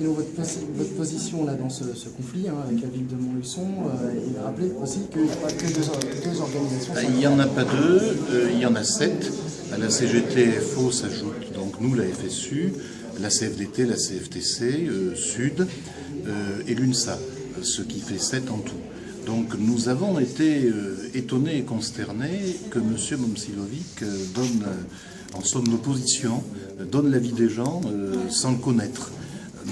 Votre position là, dans ce conflit avec la ville de Montluçon, et rappeler aussi qu'il n'y a pas que deux organisations. Il n'y en a pas deux, il y en a 7. À la CGT-FO s'ajoute donc nous, la FSU, la CFDT, la CFTC, Sud et l'UNSA, ce qui fait 7 en tout. Donc nous avons été étonnés et consternés que M. Momcilovic donne, en somme, nos positions, donne l'avis des gens sans le connaître.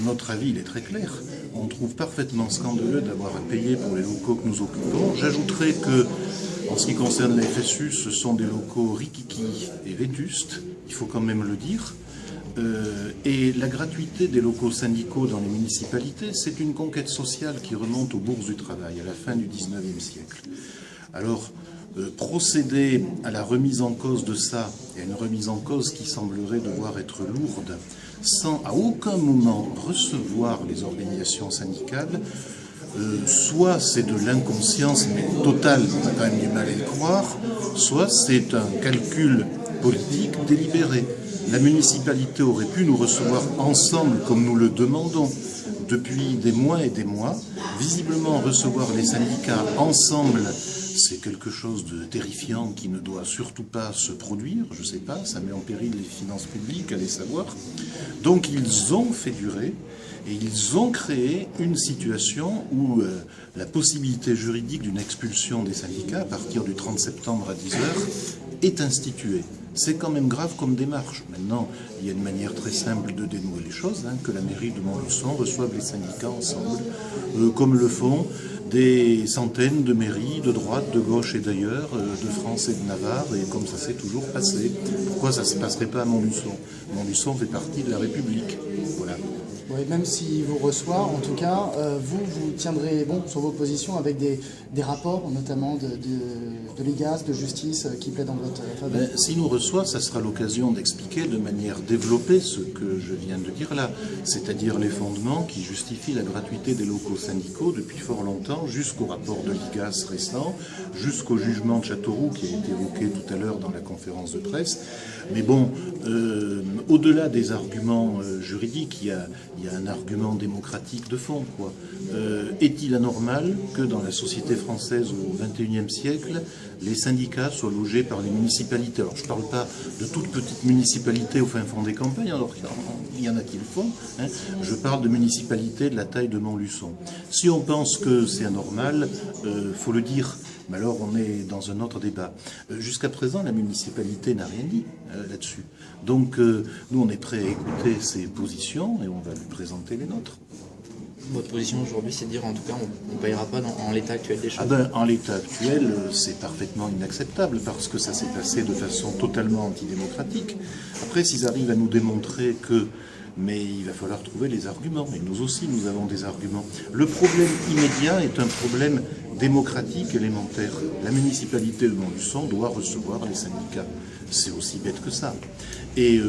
Notre avis, il est très clair. On trouve parfaitement scandaleux d'avoir à payer pour les locaux que nous occupons. J'ajouterai que, en ce qui concerne la FSU, ce sont des locaux rikiki et vétustes, il faut quand même le dire. Et la gratuité des locaux syndicaux dans les municipalités, c'est une conquête sociale qui remonte aux bourses du travail, à la fin du XIXe siècle. Alors, procéder à la remise en cause de ça, et à une remise en cause qui semblerait devoir être lourde, sans à aucun moment recevoir les organisations syndicales, soit c'est de l'inconscience, mais totale, on a quand même du mal à y croire, soit c'est un calcul politique délibéré. La municipalité aurait pu nous recevoir ensemble, comme nous le demandons, depuis des mois et des mois. Visiblement, recevoir les syndicats ensemble, c'est quelque chose de terrifiant qui ne doit surtout pas se produire. Je ne sais pas, ça met en péril les finances publiques, allez savoir. Donc ils ont fait durer et ils ont créé une situation où la possibilité juridique d'une expulsion des syndicats à partir du 30 septembre à 10h est instituée. C'est quand même grave comme démarche. Maintenant, il y a une manière très simple de dénouer les choses, que la mairie de Montluçon reçoive les syndicats ensemble, comme le font des centaines de mairies de droite, de gauche et d'ailleurs, de France et de Navarre, et comme ça s'est toujours passé. Pourquoi ça ne se passerait pas à Montluçon? Montluçon fait partie de la République. Voilà. Oui, même s'il vous reçoit, en tout cas, vous tiendrez bon sur vos positions avec des rapports, notamment de l'IGAS, de justice, qui plaident en votre faveur. S'il nous reçoit, ça sera l'occasion d'expliquer de manière développée ce que je viens de dire là, c'est-à-dire les fondements qui justifient la gratuité des locaux syndicaux depuis fort longtemps, jusqu'au rapport de l'IGAS récent, jusqu'au jugement de Châteauroux qui a été évoqué tout à l'heure dans la conférence de presse. Mais bon, au-delà des arguments juridiques, il y a un argument démocratique de fond, quoi. Est-il anormal que dans la société française au XXIe siècle, les syndicats soient logés par les municipalités? Alors je ne parle pas de toutes petites municipalités au fin fond des campagnes, alors qu'il y en a qui le font. Je parle de municipalités de la taille de Montluçon. Si on pense que c'est anormal, faut le dire. Mais alors on est dans un autre débat. Jusqu'à présent, la municipalité n'a rien dit là-dessus. Donc nous, on est prêt à écouter ses positions et on va lui présenter les nôtres. Votre position aujourd'hui, c'est de dire en tout cas on ne payera pas en l'état actuel des choses. En l'état actuel, c'est parfaitement inacceptable parce que ça s'est passé de façon totalement antidémocratique. Après, s'ils arrivent à nous démontrer que... Mais il va falloir trouver les arguments. Et nous aussi, nous avons des arguments. Le problème immédiat est un problème démocratique élémentaire. La municipalité de Montluçon doit recevoir les syndicats. C'est aussi bête que ça. Et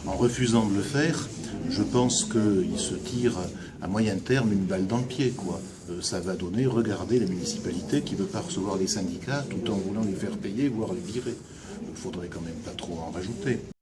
en refusant de le faire, je pense qu'il se tire à moyen terme une balle dans le pied, quoi. Ça va donner, regardez la municipalité qui ne veut pas recevoir les syndicats tout en voulant les faire payer, voire les virer. Il ne faudrait quand même pas trop en rajouter.